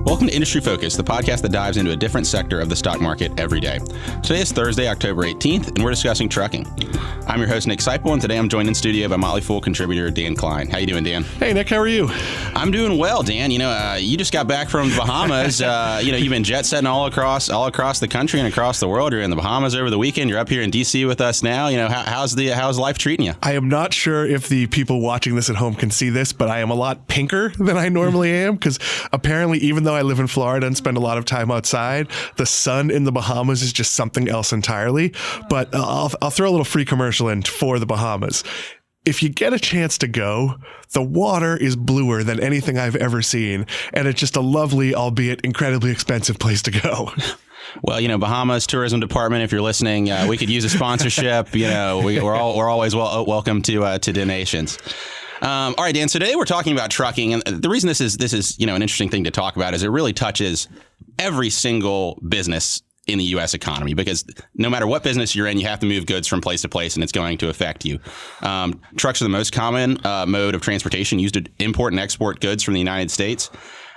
Welcome to Industry Focus, the podcast that dives into a different sector of the stock market every day. Today is Thursday, October 18th, and we're discussing trucking. I'm your host, Nick Sciple, and today I'm joined in studio by Motley contributor Dan Kline. How you doing, Dan? Hey, Nick, how are you? I'm doing well, Dan. You just got back from the Bahamas. You've been jet setting all across the country and across the world. You're in the Bahamas over the weekend. You're up here in D.C. with us now. How's life treating you? I am not sure if the people watching this at home can see this, but I am a lot pinker than I normally am because apparently, even though I live in Florida and spend a lot of time outside, the sun in the Bahamas is just something else entirely. But I'll throw a little free commercial in for the Bahamas. If you get a chance to go, the water is bluer than anything I've ever seen. And it's just a lovely, albeit incredibly expensive place to go. Well, Bahamas Tourism Department, if you're listening, we could use a sponsorship. We're always welcome to donations. All right, Dan. So today we're talking about trucking, and the reason this is an interesting thing to talk about is it really touches every single business in the U.S. economy, because no matter what business you're in, you have to move goods from place to place, and it's going to affect you. Trucks are the most common mode of transportation used to import and export goods from the United States.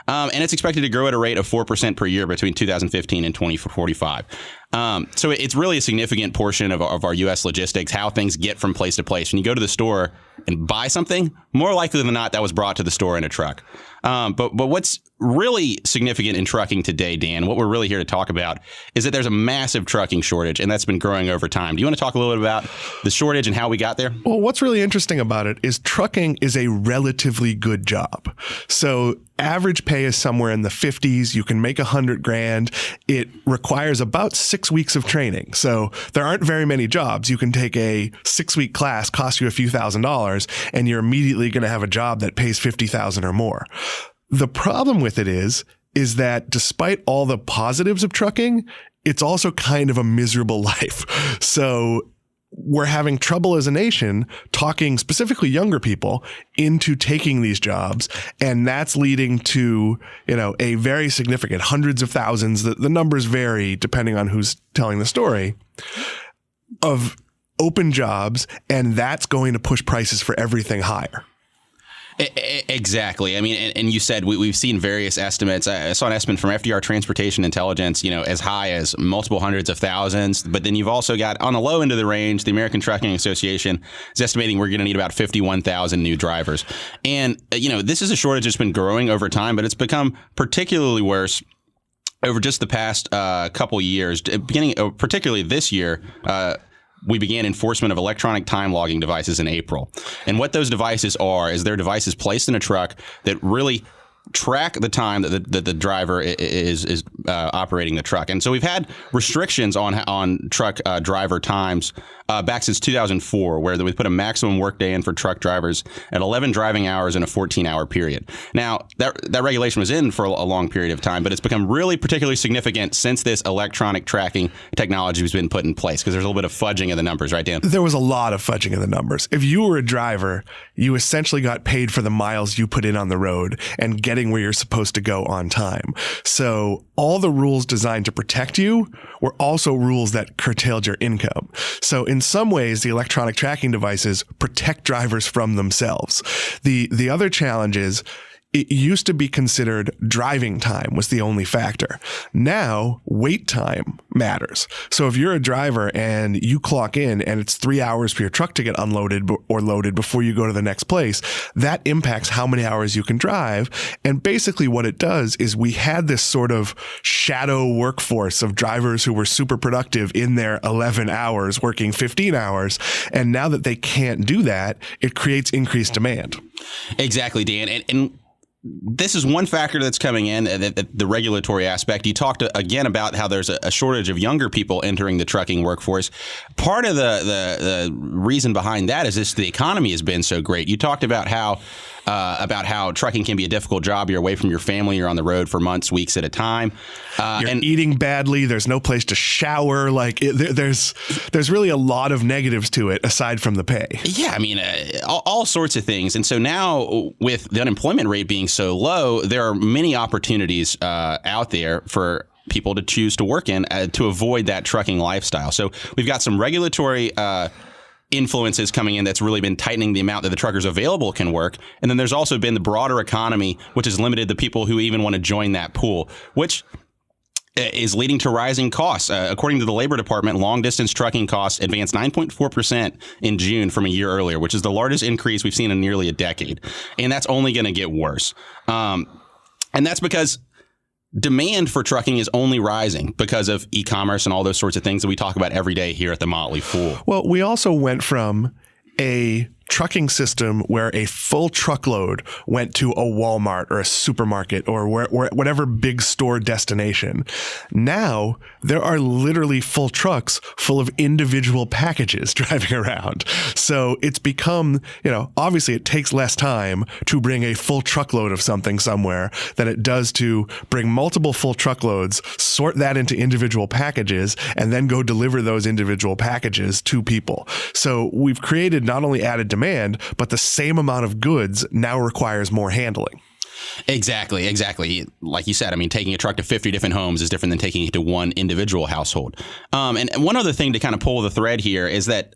And it's expected to grow at a rate of 4% per year between 2015 and 2045. So it's really a significant portion of our U.S. logistics, how things get from place to place. When you go to the store and buy something, more likely than not, that was brought to the store in a truck. But what's really significant in trucking today, Dan, what we're really here to talk about is that there's a massive trucking shortage, and that's been growing over time. Do you want to talk a little bit about the shortage and how we got there? Well, what's really interesting about it is trucking is a relatively good job. So average pay is somewhere in the 50s. You can make $100,000. It requires about 6 weeks of training. So there aren't very many jobs. You can take a 6-week class, cost you a few $1,000s, and you're immediately going to have a job that pays $50,000 or more. The problem with it is that despite all the positives of trucking, it's also kind of a miserable life. So we're having trouble as a nation talking specifically younger people into taking these jobs. And that's leading to, a very significant hundreds of thousands. The numbers vary depending on who's telling the story of open jobs. And that's going to push prices for everything higher. Exactly. I mean, and you said we've seen various estimates. I saw an estimate from FDR Transportation Intelligence, as high as multiple hundreds of thousands. But then you've also got on the low end of the range, the American Trucking Association is estimating we're going to need about 51,000 new drivers. And, this is a shortage that's been growing over time, but it's become particularly worse over just the past couple years, particularly this year. We began enforcement of electronic time logging devices in April. And what those devices are is they're devices placed in a truck that really track the time that the driver is operating the truck. And so we've had restrictions on truck driver times back since 2004, where we put a maximum workday in for truck drivers at 11 driving hours in a 14-hour period. Now, that regulation was in for a long period of time, but it's become really particularly significant since this electronic tracking technology has been put in place, because there's a little bit of fudging of the numbers, right, Dan? There was a lot of fudging of the numbers. If you were a driver, you essentially got paid for the miles you put in on the road and getting where you're supposed to go on time. So all the rules designed to protect you were also rules that curtailed your income. So in some ways, the electronic tracking devices protect drivers from themselves. The other challenge is it used to be considered driving time was the only factor. Now, wait time matters. So if you're a driver and you clock in and it's 3 hours for your truck to get unloaded or loaded before you go to the next place, that impacts how many hours you can drive. And basically what it does is we had this sort of shadow workforce of drivers who were super productive in their 11 hours, working 15 hours. And now that they can't do that, it creates increased demand. Exactly, Dan. And this is one factor that's coming in, the regulatory aspect. You talked again about how there's a shortage of younger people entering the trucking workforce. Part of the reason behind that is the economy has been so great. You talked about how trucking can be a difficult job. You're away from your family. You're on the road for months, weeks at a time. You're eating badly. There's no place to shower. There's really a lot of negatives to it aside from the pay. Yeah, I mean, all sorts of things. And so now with the unemployment rate being so low, there are many opportunities out there for people to choose to work in to avoid that trucking lifestyle. So we've got some regulatory influences coming in that's really been tightening the amount that the truckers available can work. And then there's also been the broader economy, which has limited the people who even want to join that pool, which is leading to rising costs. According to the Labor Department, long-distance trucking costs advanced 9.4% in June from a year earlier, which is the largest increase we've seen in nearly a decade. And that's only going to get worse. And that's because demand for trucking is only rising because of e-commerce and all those sorts of things that we talk about every day here at the Motley Fool. Well, we also went from a trucking system where a full truckload went to a Walmart or a supermarket or whatever big store destination. Now there are literally full trucks full of individual packages driving around. So it's become, obviously it takes less time to bring a full truckload of something somewhere than it does to bring multiple full truckloads, sort that into individual packages, and then go deliver those individual packages to people. So we've created not only added demand, but the same amount of goods now requires more handling. Exactly. Like you said, taking a truck to 50 different homes is different than taking it to one individual household. And one other thing to kind of pull the thread here is that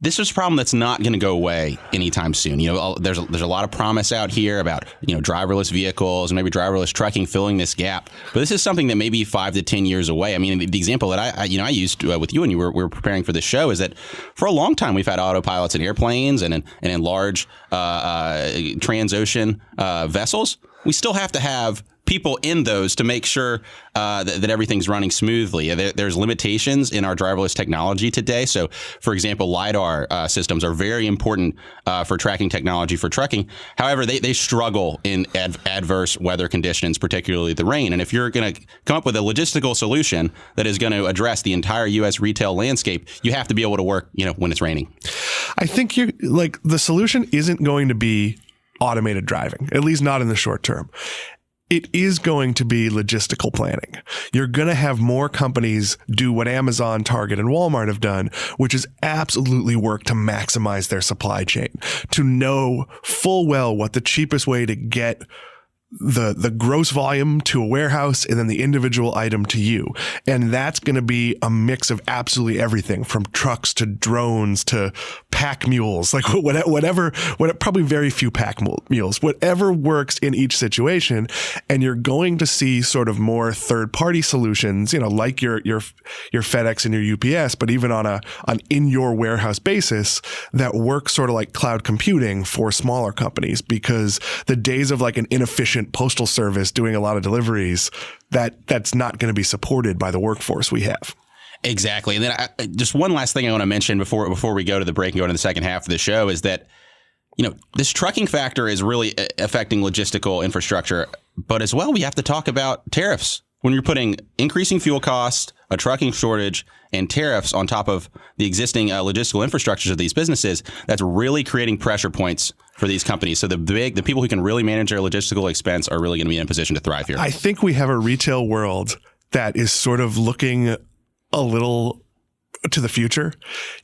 this is a problem that's not going to go away anytime soon. There's a lot of promise out here about, driverless vehicles and maybe driverless trucking filling this gap. But this is something that may be 5 to 10 years away. The example that I used with you when we were preparing for the show is that for a long time we've had autopilots in airplanes and in large transocean vessels. We still have to have people in those to make sure that everything's running smoothly. There's limitations in our driverless technology today. So, for example, LiDAR systems are very important for tracking technology for trucking. However, they struggle in adverse weather conditions, particularly the rain. And if you're going to come up with a logistical solution that is going to address the entire U.S. retail landscape, you have to be able to work, when it's raining. I think the solution isn't going to be automated driving, at least not in the short term. It is going to be logistical planning. You're going to have more companies do what Amazon, Target, and Walmart have done, which is absolutely work to maximize their supply chain, to know full well what the cheapest way to get the gross volume to a warehouse and then the individual item to you. And that's going to be a mix of absolutely everything from trucks to drones to pack mules, like whatever, probably very few pack mules, whatever works in each situation. And you're going to see sort of more third party solutions, like your FedEx and your UPS, but even on an in your warehouse basis that work sort of like cloud computing for smaller companies, because the days of like an inefficient postal service doing a lot of deliveries, that's not going to be supported by the workforce we have. Exactly. And then just one last thing I want to mention before we go to the break and go into the second half of the show is that, this trucking factor is really affecting logistical infrastructure, but as well, we have to talk about tariffs. When you're putting increasing fuel costs, a trucking shortage, and tariffs on top of the existing logistical infrastructures of these businesses, that's really creating pressure points for these companies. So the people who can really manage their logistical expense are really going to be in a position to thrive here. I think we have a retail world that is sort of looking a little to the future.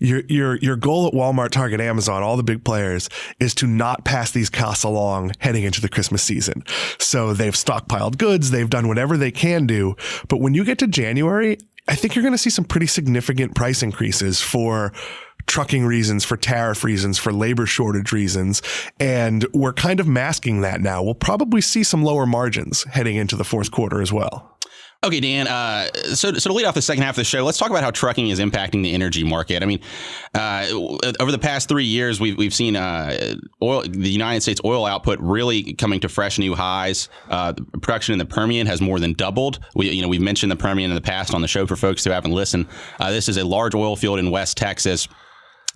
Your goal at Walmart, Target, Amazon, all the big players is to not pass these costs along heading into the Christmas season. So they've stockpiled goods, they've done whatever they can do. But when you get to January, I think you're going to see some pretty significant price increases for trucking reasons, for tariff reasons, for labor shortage reasons. And we're kind of masking that now. We'll probably see some lower margins heading into the fourth quarter as well. Okay, Dan, so to lead off the second half of the show, let's talk about how trucking is impacting the energy market. Over the past 3 years, we've seen the United States oil output really coming to fresh new highs. Production in the Permian has more than doubled. We've mentioned the Permian in the past on the show for folks who haven't listened. This is a large oil field in West Texas.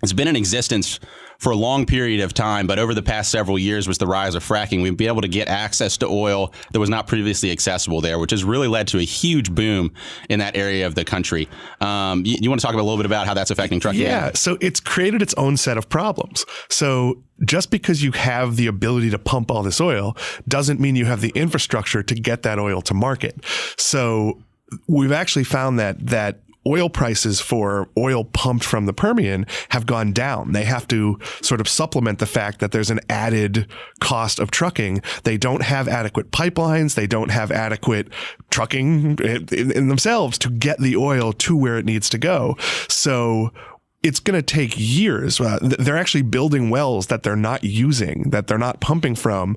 It's been in existence for a long period of time, but over the past several years with the rise of fracking, we've been able to get access to oil that was not previously accessible there, which has really led to a huge boom in that area of the country. You want to talk a little bit about how that's affecting trucking? Yeah, so it's created its own set of problems. So just because you have the ability to pump all this oil doesn't mean you have the infrastructure to get that oil to market. So we've actually found that oil prices for oil pumped from the Permian have gone down. They have to sort of supplement the fact that there's an added cost of trucking. They don't have adequate pipelines. They don't have adequate trucking in themselves to get the oil to where it needs to go. So it's going to take years. They're actually building wells that they're not using, that they're not pumping from,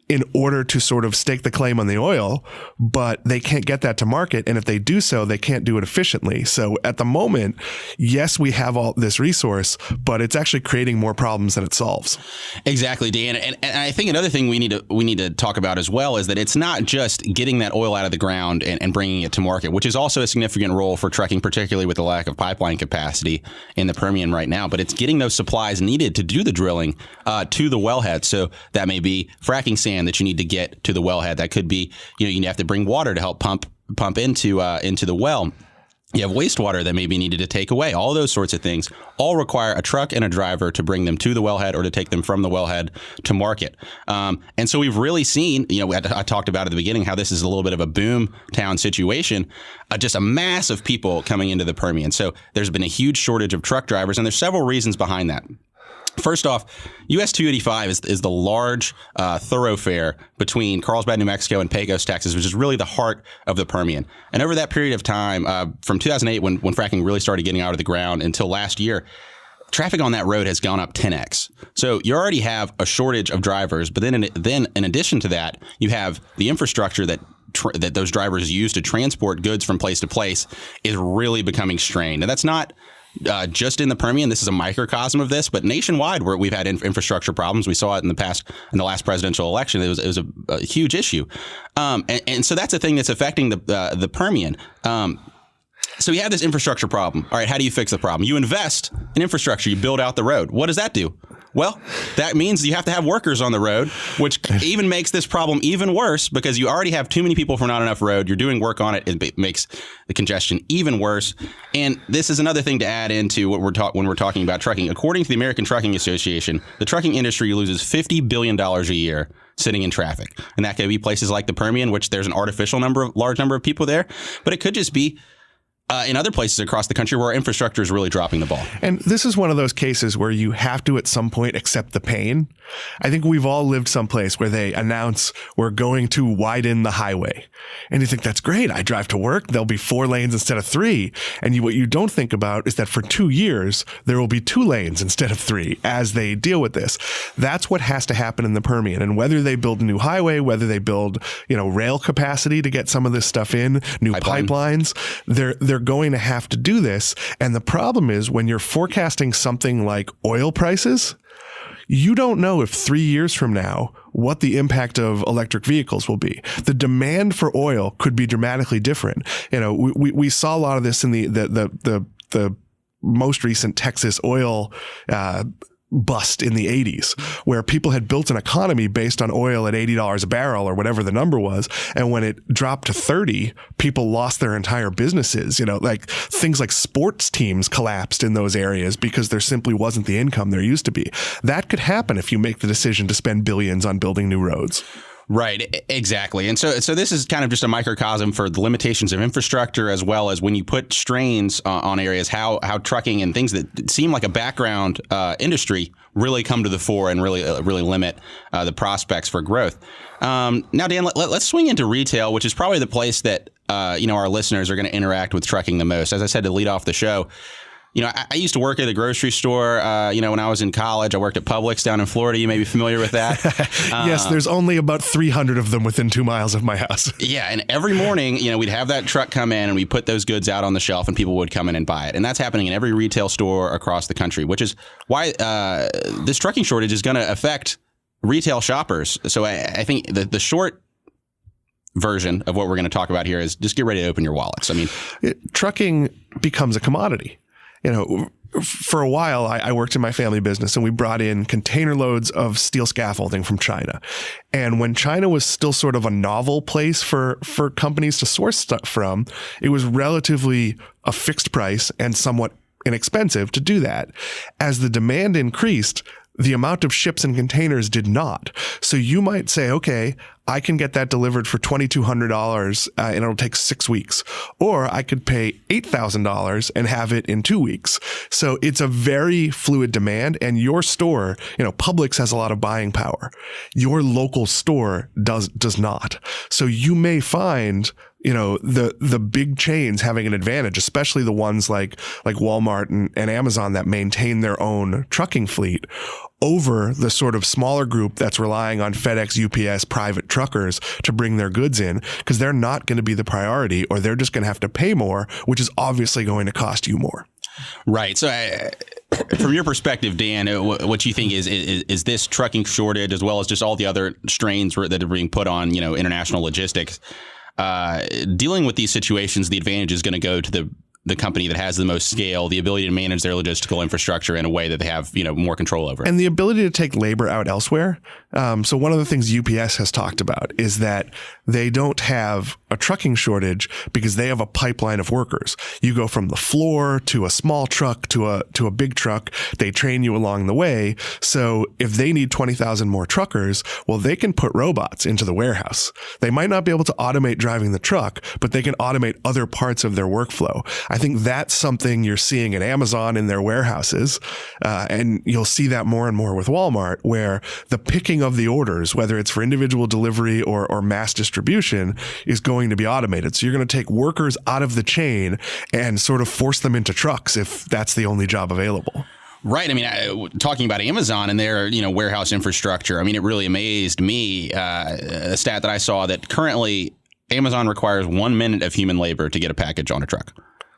in order to sort of stake the claim on the oil, but they can't get that to market. And if they do so, they can't do it efficiently. So at the moment, yes, we have all this resource, but it's actually creating more problems than it solves. Exactly, Dan. And I think another thing we need to talk about as well is that it's not just getting that oil out of the ground and bringing it to market, which is also a significant role for trucking, particularly with the lack of pipeline capacity in the Permian right now. But it's getting those supplies needed to do the drilling to the wellhead. So that may be fracking sand that you need to get to the wellhead. That could be, you have to bring water to help pump into the well. You have wastewater that may be needed to take away. All those sorts of things all require a truck and a driver to bring them to the wellhead or to take them from the wellhead to market. And so we've really seen, I talked about at the beginning how this is a little bit of a boom town situation, just a mass of people coming into the Permian. So there's been a huge shortage of truck drivers, and there's several reasons behind that. First off, US 285 is the large thoroughfare between Carlsbad, New Mexico, and Pecos, Texas, which is really the heart of the Permian. And over that period of time, from 2008, when fracking really started getting out of the ground, until last year, traffic on that road has gone up 10x. So you already have a shortage of drivers, but then in addition to that, you have the infrastructure that those drivers use to transport goods from place to place is really becoming strained. And that's not just in the Permian. This is a microcosm of this, but nationwide, where we've had infrastructure problems. We saw it in the last presidential election. It was a huge issue, and so that's a thing that's affecting the Permian. So you have this infrastructure problem. All right, how do you fix the problem? You invest in infrastructure. You build out the road. What does that do? Well, that means you have to have workers on the road, which even makes this problem even worse, because you already have too many people for not enough road. You're doing work on it. It makes the congestion even worse. And this is another thing to add into what when we're talking about trucking. According to the American Trucking Association, the trucking industry loses $50 billion a year sitting in traffic. And that could be places like the Permian, which there's an large number of people there. But it could just be in other places across the country where our infrastructure is really dropping the ball. And this is one of those cases where you have to at some point accept the pain. I think we've all lived someplace where they announce we're going to widen the highway. And you think, that's great. I drive to work. There'll be 4 lanes instead of 3. And what you don't think about is that for 2 years, there will be 2 lanes instead of 3 as they deal with this. That's what has to happen in the Permian. And whether they build a new highway, whether they build, rail capacity to get some of this stuff in, new pipelines, they're going to have to do this. And the problem is, when you're forecasting something like oil prices, you don't know if 3 years from now what the impact of electric vehicles will be. The demand for oil could be dramatically different. We saw a lot of this in the most recent Texas oil bust in the 80s, where people had built an economy based on oil at $80 a barrel or whatever the number was. And when it dropped to 30, people lost their entire businesses. Like things like sports teams collapsed in those areas because there simply wasn't the income there used to be. That could happen if you make the decision to spend billions on building new roads. Right, exactly. And so this is kind of just a microcosm for the limitations of infrastructure, as well as when you put strains on areas, how trucking and things that seem like a background industry really come to the fore and really limit the prospects for growth. Now, Dan, let's swing into retail, which is probably the place that our listeners are going to interact with trucking the most. As I said to lead off the show, I used to work at a grocery store. When I was in college, I worked at Publix down in Florida. You may be familiar with that. Yes, there's only about 300 of them within 2 miles of my house. Yeah, and every morning, we'd have that truck come in and we put those goods out on the shelf and people would come in and buy it. And that's happening in every retail store across the country, which is why this trucking shortage is going to affect retail shoppers. So I think the short version of what we're going to talk about here is just get ready to open your wallets. Trucking becomes a commodity. For a while, I worked in my family business, and we brought in container loads of steel scaffolding from China. And when China was still sort of a novel place for companies to source stuff from, it was relatively a fixed price and somewhat inexpensive to do that. As the demand increased, the amount of ships and containers did not. So you might say, okay, I can get that delivered for $2,200 and it'll take 6 weeks. Or I could pay $8,000 and have it in 2 weeks. So it's a very fluid demand. And your store, Publix has a lot of buying power. Your local store does not. So you may find the big chains having an advantage, especially the ones like Walmart and Amazon that maintain their own trucking fleet, over the sort of smaller group that's relying on FedEx, UPS, private truckers to bring their goods in, because they're not going to be the priority, or they're just going to have to pay more, which is obviously going to cost you more. Right. So from your perspective, Dan, what you think is this trucking shortage, as well as just all the other strains that are being put on, international logistics, dealing with these situations, the advantage is going to go to the company that has the most scale, the ability to manage their logistical infrastructure in a way that they have, more control over. And the ability to take labor out elsewhere. So one of the things UPS has talked about is that they don't have a trucking shortage because they have a pipeline of workers. You go from the floor to a small truck to a big truck. They train you along the way. So if they need 20,000 more truckers, well, they can put robots into the warehouse. They might not be able to automate driving the truck, but they can automate other parts of their workflow. I think that's something you're seeing at Amazon in their warehouses. And you'll see that more and more with Walmart, where the picking of the orders, whether it's for individual delivery or mass distribution, is going to be automated. So you're going to take workers out of the chain and sort of force them into trucks if that's the only job available. Right. I mean, talking about Amazon and their, warehouse infrastructure, I mean, it really amazed me, a stat that I saw that currently Amazon requires 1 minute of human labor to get a package on a truck.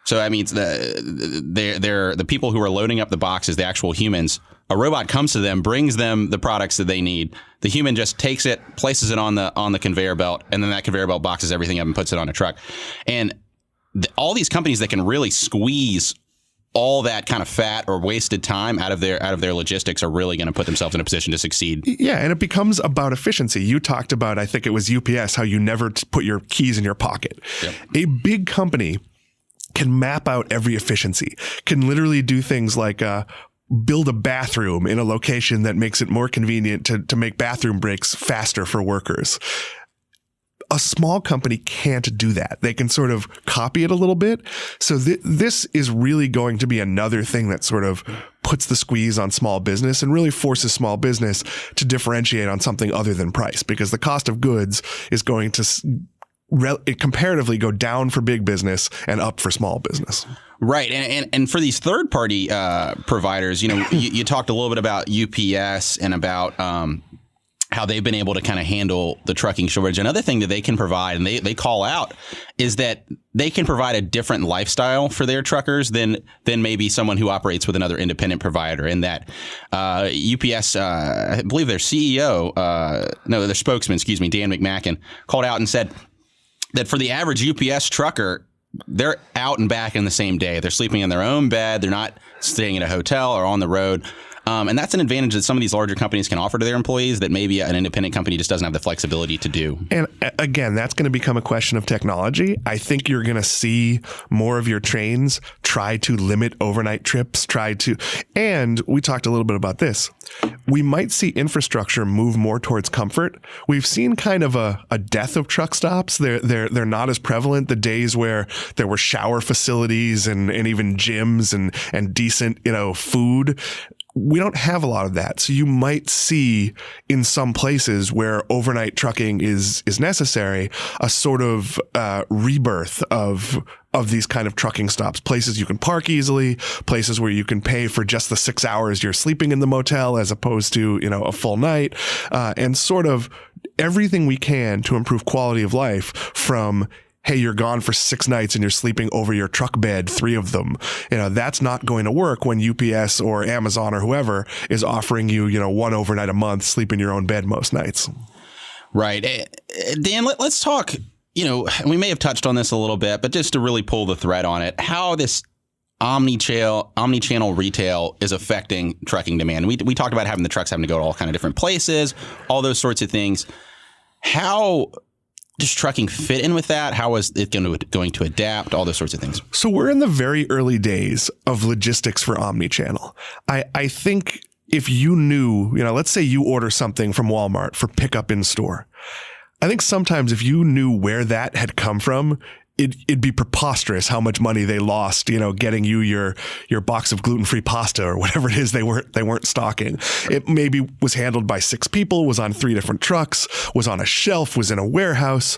So that means the people who are loading up the boxes, the actual humans, a robot comes to them, brings them the products that they need. The human just takes it, places it on the conveyor belt, and then that conveyor belt boxes everything up and puts it on a truck. And all these companies that can really squeeze all that kind of fat or wasted time out of their logistics are really going to put themselves in a position to succeed. Yeah, and it becomes about efficiency. You talked about, I think it was UPS, how you never put your keys in your pocket. Yep. A big company can map out every efficiency, can literally do things like build a bathroom in a location that makes it more convenient to make bathroom breaks faster for workers. A small company can't do that. They can sort of copy it a little bit. So this is really going to be another thing that sort of puts the squeeze on small business and really forces small business to differentiate on something other than price, because the cost of goods is going to comparatively go down for big business and up for small business. Right. And for these third party providers, you talked a little bit about UPS and about how they've been able to kind of handle the trucking shortage. Another thing that they can provide, and they call out, is that they can provide a different lifestyle for their truckers than maybe someone who operates with another independent provider. In that UPS, I believe their CEO, their spokesman, Dan McMacken, called out and said that for the average UPS trucker, they're out and back in the same day. They're sleeping in their own bed. They're not staying in a hotel or on the road. And that's an advantage that some of these larger companies can offer to their employees that maybe an independent company just doesn't have the flexibility to do. And again, that's going to become a question of technology. I think you're going to see more of your trains try to limit overnight trips, and we talked a little bit about this. We might see infrastructure move more towards comfort. We've seen kind of a death of truck stops. They're not as prevalent. The days where there were shower facilities and even gyms and decent, food. We don't have a lot of that. So you might see in some places where overnight trucking is necessary, a sort of rebirth of these kind of trucking stops, places you can park easily, places where you can pay for just the 6 hours you're sleeping in the motel as opposed to, a full night, and sort of everything we can to improve quality of life from, hey, you're gone for 6 nights and you're sleeping over your truck bed, 3 of them. That's not going to work when UPS or Amazon or whoever is offering you, 1 overnight a month, sleep in your own bed most nights. Right. Dan, let's talk, we may have touched on this a little bit, but just to really pull the thread on it, how this omni-channel retail is affecting trucking demand. We talked about having the trucks having to go to all kind of different places, all those sorts of things. How does trucking fit in with that? How is it going to adapt? All those sorts of things. So we're in the very early days of logistics for omnichannel. I think if you knew, let's say you order something from Walmart for pickup in store. I think sometimes if you knew where that had come from, it'd be preposterous how much money they lost, getting you your box of gluten-free pasta or whatever it is they weren't stocking. It maybe was handled by 6 people, was on 3 different trucks, was on a shelf, was in a warehouse.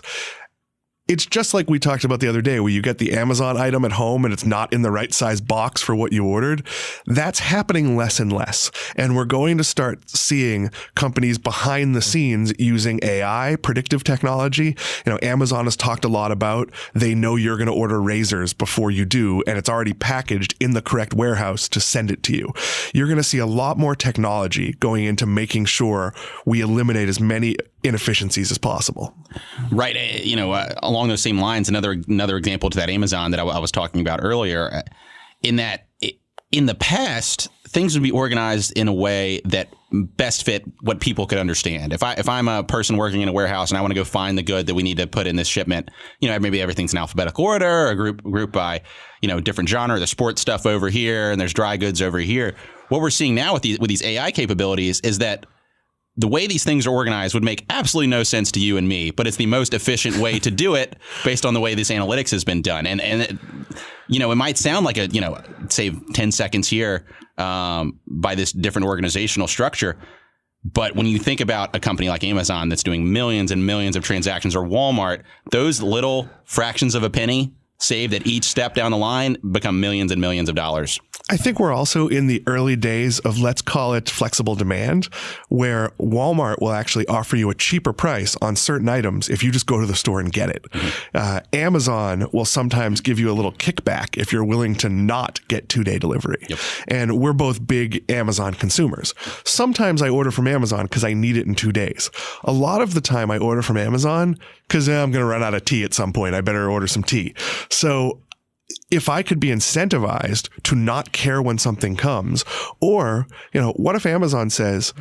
it's just like we talked about the other day where you get the Amazon item at home and it's not in the right size box for what you ordered. That's happening less and less. And we're going to start seeing companies behind the scenes using AI, predictive technology. Amazon has talked a lot about they know you're going to order razors before you do, and it's already packaged in the correct warehouse to send it to you. You're going to see a lot more technology going into making sure we eliminate as many inefficiencies as possible. Right. Along those same lines, another example to that Amazon that I was talking about earlier, in that in the past, things would be organized in a way that best fit what people could understand. If I'm a person working in a warehouse and I want to go find the good that we need to put in this shipment, maybe everything's in alphabetical order, or group by, different genre. There's sports stuff over here and there's dry goods over here. What we're seeing now with these AI capabilities is that the way these things are organized would make absolutely no sense to you and me, but it's the most efficient way to do it based on the way this analytics has been done. And it might sound like save 10 seconds here by this different organizational structure. But when you think about a company like Amazon that's doing millions and millions of transactions, or Walmart, those little fractions of a penny saved at each step down the line become millions and millions of dollars. I think we're also in the early days of, let's call it flexible demand, where Walmart will actually offer you a cheaper price on certain items if you just go to the store and get it. Mm-hmm. Amazon will sometimes give you a little kickback if you're willing to not get 2-day delivery. Yep. And we're both big Amazon consumers. Sometimes I order from Amazon because I need it in 2 days. A lot of the time I order from Amazon because I'm going to run out of tea at some point. I better order some tea. So if I could be incentivized to not care when something comes, or, what if Amazon says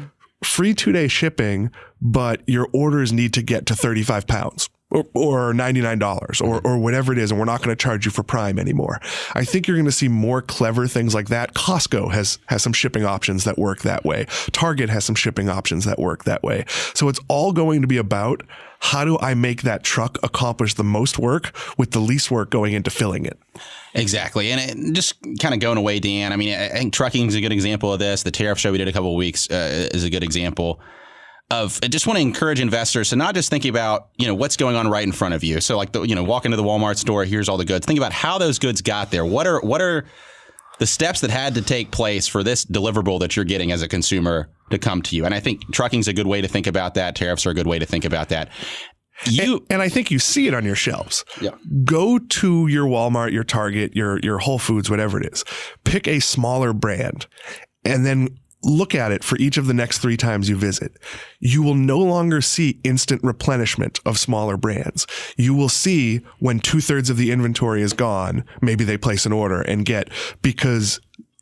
free 2-day shipping, but your orders need to get to 35 pounds or $99 or whatever it is, and we're not going to charge you for Prime anymore. I think you're going to see more clever things like that. Costco has some shipping options that work that way. Target has some shipping options that work that way. So it's all going to be about, how do I make that truck accomplish the most work with the least work going into filling it? Exactly. And just kind of going away, Dan, I think trucking is a good example of this. The tariff show we did a couple of weeks is a good example of. I just want to encourage investors to not just think about, what's going on right in front of you. So like, walk into the Walmart store, here's all the goods. Think about how those goods got there. What are the steps that had to take place for this deliverable that you're getting as a consumer to come to you? And I think trucking's a good way to think about that. Tariffs are a good way to think about that. And I think you see it on your shelves. Yeah. Go to your Walmart, your Target, your Whole Foods, whatever it is. Pick a smaller brand and then look at it for each of the next 3 times you visit. You will no longer see instant replenishment of smaller brands. You will see when 2/3 of the inventory is gone, maybe they place an order and get, because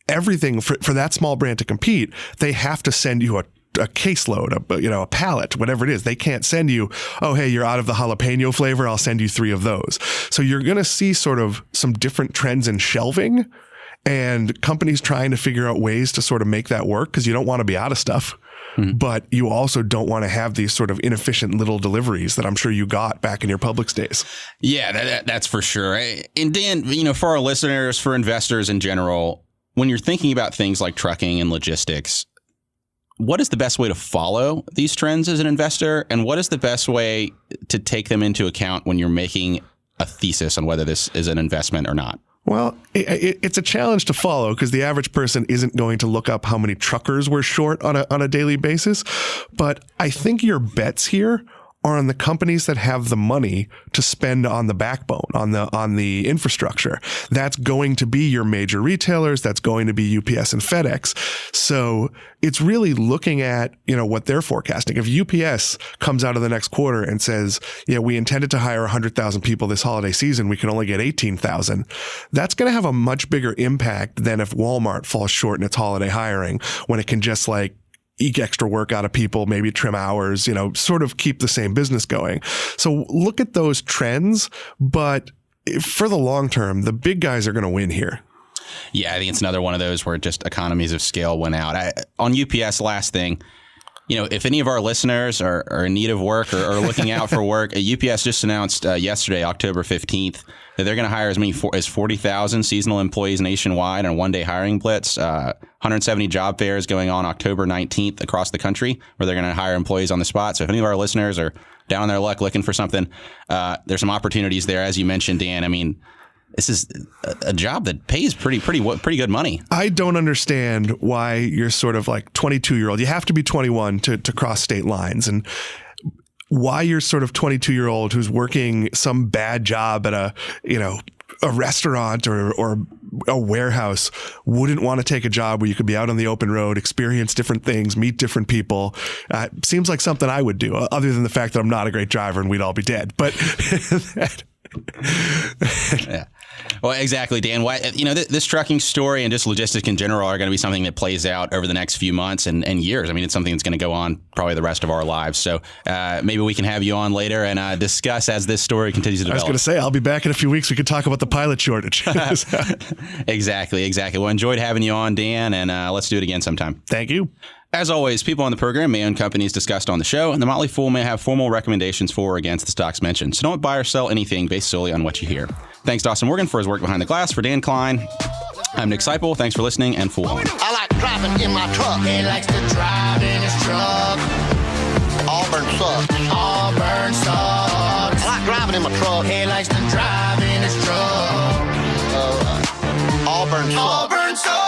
everything for that small brand to compete, they have to send you a caseload, a pallet, whatever it is. They can't send you, oh, hey, you're out of the jalapeno flavor, I'll send you 3 of those. So you're going to see sort of some different trends in shelving, and companies trying to figure out ways to sort of make that work, because you don't want to be out of stuff. Mm-hmm. But you also don't want to have these sort of inefficient little deliveries that I'm sure you got back in your Publix days. Yeah, that's for sure. And Dan, for our listeners, for investors in general, when you're thinking about things like trucking and logistics, what is the best way to follow these trends as an investor? And what is the best way to take them into account when you're making a thesis on whether this is an investment or not? Well, it's a challenge to follow, because the average person isn't going to look up how many truckers we're short on a daily basis. But I think your bets here are on the companies that have the money to spend on the backbone, on the infrastructure. That's going to be your major retailers. That's going to be UPS and FedEx. So it's really looking at, what they're forecasting. If UPS comes out of the next quarter and says, yeah, we intended to hire 100,000 people this holiday season, we can only get 18,000. That's going to have a much bigger impact than if Walmart falls short in its holiday hiring, when it can just eke extra work out of people, maybe trim hours, sort of keep the same business going. So look at those trends, but for the long term, the big guys are going to win here. Yeah, I think it's another one of those where just economies of scale went out. On UPS, last thing, If any of our listeners are in need of work or looking out for work, UPS just announced yesterday, October 15th, that they're going to hire as many as 40,000 seasonal employees nationwide on a one-day hiring blitz. 170 job fairs going on October 19th across the country, where they're going to hire employees on the spot. So if any of our listeners are down on their luck looking for something, there's some opportunities there. As you mentioned, Dan, I mean, this is a job that pays pretty good money. I don't understand why you're sort of like 22-year-old. You have to be 21 to cross state lines, and why you're sort of 22-year-old who's working some bad job at a restaurant or a warehouse wouldn't want to take a job where you could be out on the open road, experience different things, meet different people. Seems like something I would do, other than the fact that I'm not a great driver and we'd all be dead. But yeah. Well, exactly, Dan. This trucking story and just logistics in general are going to be something that plays out over the next few months and years. I mean, it's something that's going to go on probably the rest of our lives. So maybe we can have you on later and discuss as this story continues to develop. I was going to say, I'll be back in a few weeks. We could talk about the pilot shortage. Exactly. Well, enjoyed having you on, Dan, and let's do it again sometime. Thank you. As always, people on the program may own companies discussed on the show, and the Motley Fool may have formal recommendations for or against the stocks mentioned. So don't buy or sell anything based solely on what you hear. Thanks to Dawson Morgan for his work behind the glass. For Dan Kline, I'm Nick Sciple. Thanks for listening, and Fool on. I like driving in my truck. He likes to drive in his truck. Auburn sucks. I like driving in my truck. He likes to drive in his truck. Auburn sucks.